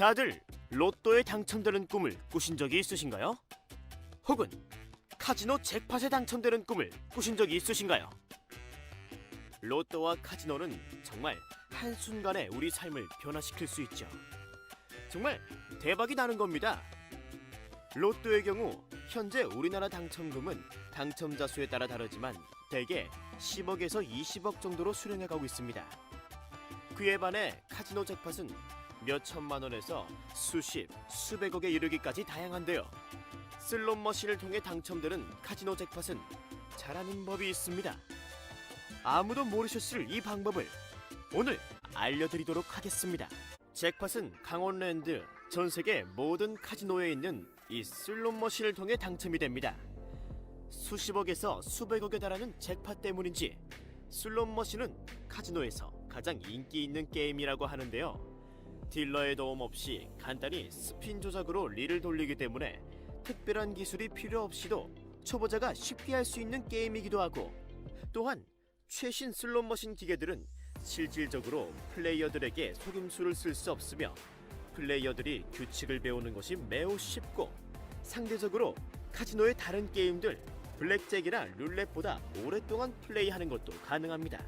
다들 로또에 당첨되는 꿈을 꾸신 적이 있으신가요? 혹은 카지노 잭팟에 당첨되는 꿈을 꾸신 적이 있으신가요? 로또와 카지노는 정말 한순간에 우리 삶을 변화시킬 수 있죠. 정말 대박이 나는 겁니다. 로또의 경우 현재 우리나라 당첨금은 당첨자 수에 따라 다르지만 대개 10억에서 20억 정도로 수령해가고 있습니다. 그에 반해 카지노 잭팟은 몇 천만 원에서 수십, 수백억에 이르기까지 다양한데요. 슬롯 머신을 통해 당첨되는 카지노 잭팟은 잘하는 법이 있습니다. 아무도 모르셨을 이 방법을 오늘 알려드리도록 하겠습니다. 잭팟은 강원랜드 전 세계 모든 카지노에 있는 이 슬롯 머신을 통해 당첨이 됩니다. 수십억에서 수백억에 달하는 잭팟 때문인지 슬롯 머신은 카지노에서 가장 인기 있는 게임이라고 하는데요. 딜러의 도움 없이 간단히 스핀 조작으로 릴을 돌리기 때문에 특별한 기술이 필요 없이도 초보자가 쉽게 할 수 있는 게임이기도 하고, 또한 최신 슬롯 머신 기계들은 실질적으로 플레이어들에게 속임수를 쓸 수 없으며 플레이어들이 규칙을 배우는 것이 매우 쉽고, 상대적으로 카지노의 다른 게임들 블랙잭이나 룰렛보다 오랫동안 플레이하는 것도 가능합니다.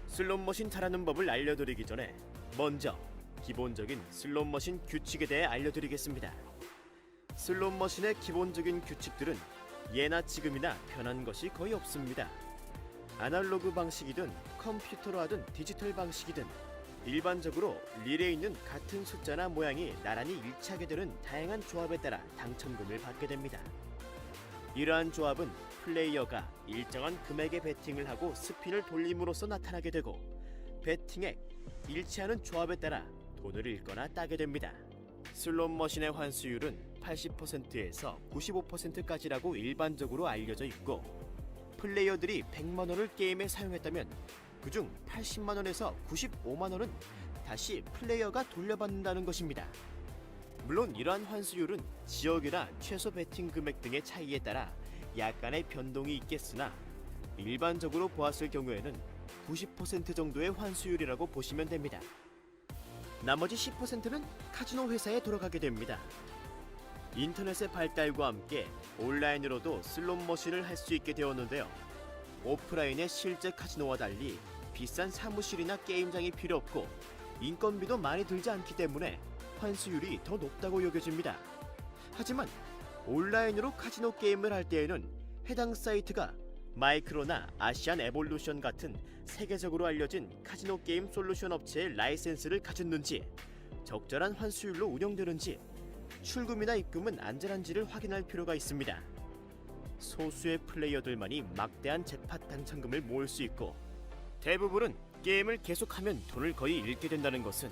슬롯 머신 잘하는 법을 알려드리기 전에 먼저 기본적인 슬롯 머신 규칙에 대해 알려드리겠습니다. 슬롯 머신의 기본적인 규칙들은 예나 지금이나 변한 것이 거의 없습니다. 아날로그 방식이든 컴퓨터로 하든 디지털 방식이든 일반적으로 릴에 있는 같은 숫자나 모양이 나란히 일치하게 되는 다양한 조합에 따라 당첨금을 받게 됩니다. 이러한 조합은 플레이어가 일정한 금액의 베팅을 하고 스핀을 돌림으로써 나타나게 되고, 베팅액, 일치하는 조합에 따라 돈을 잃거나 따게 됩니다. 슬롯 머신의 환수율은 80%에서 95%까지라고 일반적으로 알려져 있고, 플레이어들이 100만 원을 게임에 사용했다면 그중 80만 원에서 95만 원은 다시 플레이어가 돌려받는다는 것입니다. 물론 이러한 환수율은 지역이나 최소 베팅 금액 등의 차이에 따라 약간의 변동이 있겠으나 일반적으로 보았을 경우에는 90% 정도의 환수율이라고 보시면 됩니다. 나머지 10%는 카지노 회사에 돌아가게 됩니다. 인터넷의 발달과 함께 온라인으로도 슬롯 머신을 할 수 있게 되었는데요. 오프라인의 실제 카지노와 달리 비싼 사무실이나 게임장이 필요 없고 인건비도 많이 들지 않기 때문에 환수율이 더 높다고 여겨집니다. 하지만 온라인으로 카지노 게임을 할 때에는 해당 사이트가 마이크로나 아시안 에볼루션 같은 세계적으로 알려진 카지노 게임 솔루션 업체의 라이센스를 가졌는지, 적절한 환수율로 운영되는지, 출금이나 입금은 안전한지를 확인할 필요가 있습니다. 소수의 플레이어들만이 막대한 잭팟 당첨금을 모을 수 있고, 대부분은 게임을 계속하면 돈을 거의 잃게 된다는 것은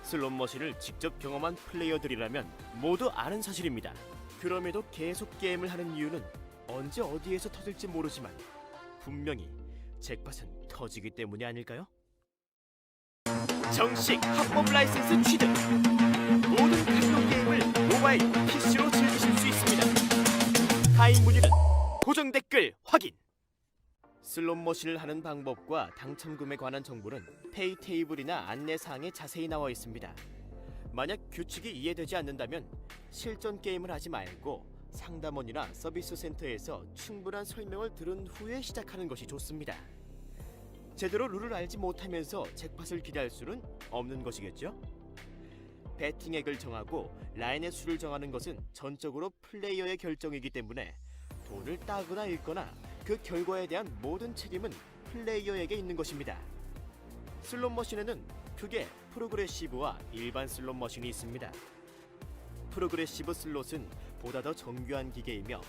슬롯 머신을 직접 경험한 플레이어들이라면 모두 아는 사실입니다. 그럼에도 계속 게임을 하는 이유는 언제 어디에서 터질지 모르지만 분명히 잭팟은 터지기 때문이 아닐까요? 정식 합법 라이센스 취득! 모든 카지노 게임을 모바일, PC로 즐기실 수 있습니다. 가입 문의는 고정 댓글 확인! 슬롯 머신을 하는 방법과 당첨금에 관한 정보는 페이 테이블이나 안내사항에 자세히 나와 있습니다. 만약 규칙이 이해되지 않는다면 실전 게임을 하지 말고 상담원이나 서비스 센터에서 충분한 설명을 들은 후에 시작하는 것이 좋습니다. 제대로 룰을 알지 못하면서 잭팟을 기대할 수는 없는 것이겠죠? 베팅액을 정하고 라인의 수를 정하는 것은 전적으로 플레이어의 결정이기 때문에 돈을 따거나 잃거나 그 결과에 대한 모든 책임은 플레이어에게 있는 것입니다. 슬롯 머신에는 크게 프로그레시브와 일반 슬롯 머신이 있습니다. 프로그레시브 슬롯은 보다 더 정교한 기계이며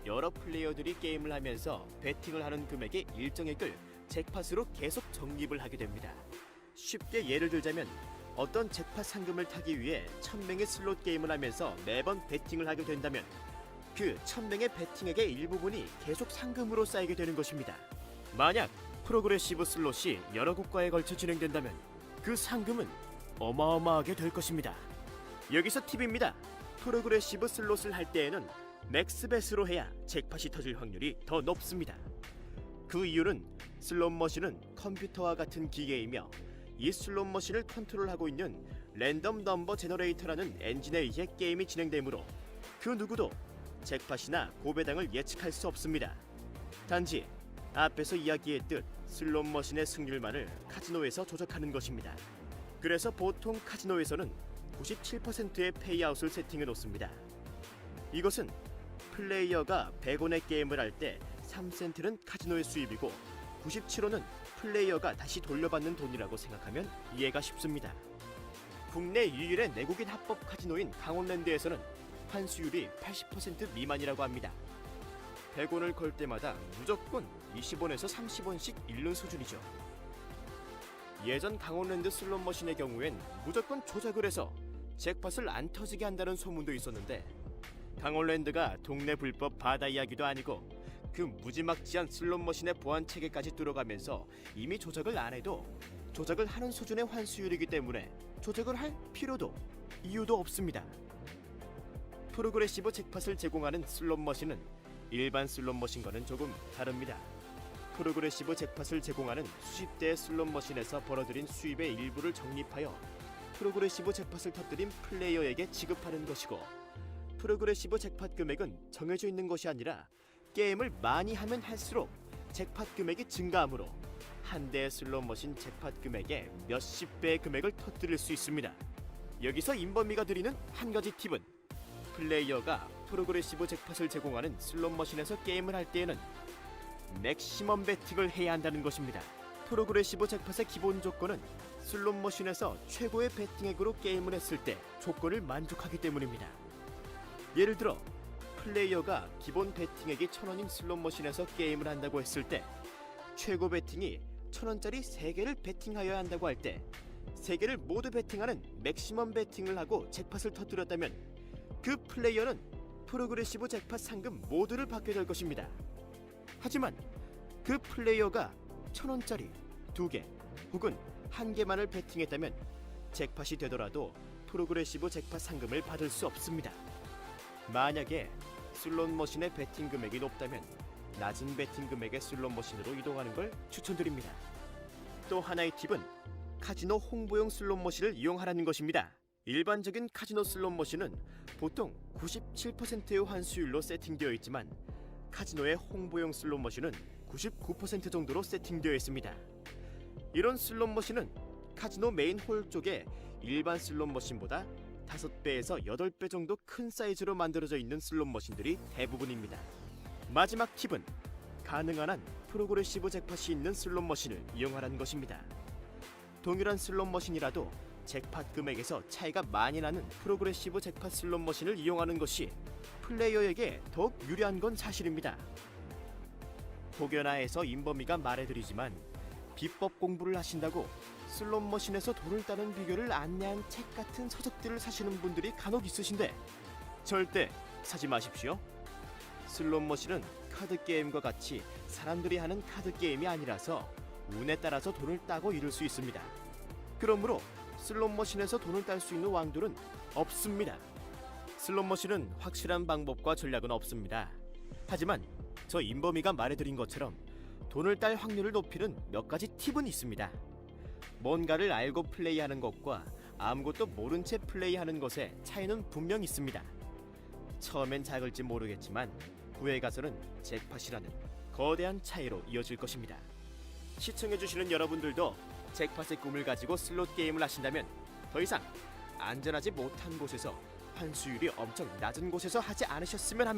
여러 플레이어들이 게임을 하면서 베팅을 하는 금액의 일정액을 잭팟으로 계속 적립을 하게 됩니다. 쉽게 예를 들자면 어떤 잭팟 상금을 타기 위해 1000명의 슬롯 게임을 하면서 매번 베팅을 하게 된다면 그 1000명의 베팅액의 일부분이 계속 상금으로 쌓이게 되는 것입니다. 만약 프로그레시브 슬롯이 여러 국가에 걸쳐 진행된다면 그 상금은 어마어마하게 될 것입니다. 여기서 팁입니다. 프로그레시브 슬롯을 할 때에는 맥스벳으로 해야 잭팟이 터질 확률이 더 높습니다. 그 이유는 슬롯 머신은 컴퓨터와 같은 기계이며 이 슬롯 머신을 컨트롤하고 있는 랜덤 넘버 제너레이터라는 엔진에 의해 게임이 진행되므로 그 누구도 잭팟이나 고배당을 예측할 수 없습니다. 단지 앞에서 이야기했듯 슬롯머신의 승률만을 카지노에서 조작하는 것입니다. 그래서 보통 카지노에서는 97%의 페이아웃을 세팅해 놓습니다. 이것은 플레이어가 100원의 게임을 할 때 3센트는 카지노의 수입이고 97원은 플레이어가 다시 돌려받는 돈이라고 생각하면 이해가 쉽습니다. 국내 유일의 내국인 합법 카지노인 강원랜드에서는 환수율이 80% 미만이라고 합니다. 100원을 걸 때마다 무조건 20원에서 30원씩 잃는 수준이죠. 예전 강원랜드 슬롯머신의 경우엔 무조건 조작을 해서 잭팟을 안 터지게 한다는 소문도 있었는데 강원랜드가 동네 불법 바다 이야기도 아니고 그 무지막지한 슬롯머신의 보안 체계까지 뚫어가면서 이미 조작을 안 해도 조작을 하는 수준의 환수율이기 때문에 조작을 할 필요도 이유도 없습니다. 프로그레시브 잭팟을 제공하는 슬롯머신은 일반 슬롯머신과는 조금 다릅니다. 프로그레시브 잭팟을 제공하는 수십 대의 슬롯머신에서 벌어들인 수입의 일부를 적립하여 프로그레시브 잭팟을 터뜨린 플레이어에게 지급하는 것이고, 프로그레시브 잭팟 금액은 정해져 있는 것이 아니라 게임을 많이 하면 할수록 잭팟 금액이 증가하므로 한 대의 슬롯머신 잭팟 금액의 몇십 배의 금액을 터뜨릴 수 있습니다. 여기서 인범이가 드리는 한 가지 팁은 플레이어가 프로그레시브 잭팟을 제공하는 슬롯머신에서 게임을 할 때에는 맥시멈 베팅을 해야 한다는 것입니다. 프로그레시브 잭팟의 기본 조건은 슬롯머신에서 최고의 베팅액으로 게임을 했을 때 조건을 만족하기 때문입니다. 예를 들어 플레이어가 기본 베팅액이 1000원인 슬롯머신에서 게임을 한다고 했을 때 최고 베팅이 1000원짜리 3개를 베팅하여야 한다고 할 때 3개를 모두 베팅하는 맥시멈 베팅을 하고 잭팟을 터뜨렸다면 그 플레이어는 프로그레시브 잭팟 상금 모두를 받게 될 것입니다. 하지만 그 플레이어가 1000원짜리 2개 혹은 1개만을 베팅했다면 잭팟이 되더라도 프로그레시브 잭팟 상금을 받을 수 없습니다. 만약에 슬롯머신의 베팅 금액이 높다면 낮은 베팅 금액의 슬롯머신으로 이동하는 걸 추천드립니다. 또 하나의 팁은 카지노 홍보용 슬롯머신을 이용하라는 것입니다. 일반적인 카지노 슬롯머신은 보통 97%의 환수율로 세팅되어 있지만 카지노의 홍보용 슬롯머신은 99% 정도로 세팅되어 있습니다. 이런 슬롯머신은 카지노 메인 홀 쪽에 일반 슬롯머신보다 5배에서 8배 정도 큰 사이즈로 만들어져 있는 슬롯머신들이 대부분입니다. 마지막 팁은 가능한 한 프로그레시브 잭팟이 있는 슬롯머신을 이용하라는 것입니다. 동일한 슬롯머신이라도 잭팟 금액에서 차이가 많이 나는 프로그레시브 잭팟 슬롯머신을 이용하는 것이 플레이어에게 더욱 유리한 건 사실입니다. 혹여나해서 인범이가 말해드리지만 비법 공부를 하신다고 슬롯머신에서 돈을 따는 비결을 안내한 책 같은 서적들을 사시는 분들이 간혹 있으신데 절대 사지 마십시오. 슬롯머신은 카드게임과 같이 사람들이 하는 카드게임이 아니라서 운에 따라서 돈을 따고 이룰 수 있습니다. 그러므로 슬롯머신에서 돈을 딸 수 있는 왕들은 없습니다. 슬롯머신은 확실한 방법과 전략은 없습니다. 하지만 저 인범이가 말해드린 것처럼 돈을 딸 확률을 높이는 몇 가지 팁은 있습니다. 뭔가를 알고 플레이하는 것과 아무것도 모른 채 플레이하는 것의 차이는 분명 있습니다. 처음엔 작을지 모르겠지만 후에 가서는 잭팟이라는 거대한 차이로 이어질 것입니다. 시청해주시는 여러분들도 잭팟의 꿈을 가지고 슬롯 게임을 하신다면 더 이상 안전하지 못한 곳에서 환수율이 엄청 낮은 곳에서 하지 않으셨으면 합니다.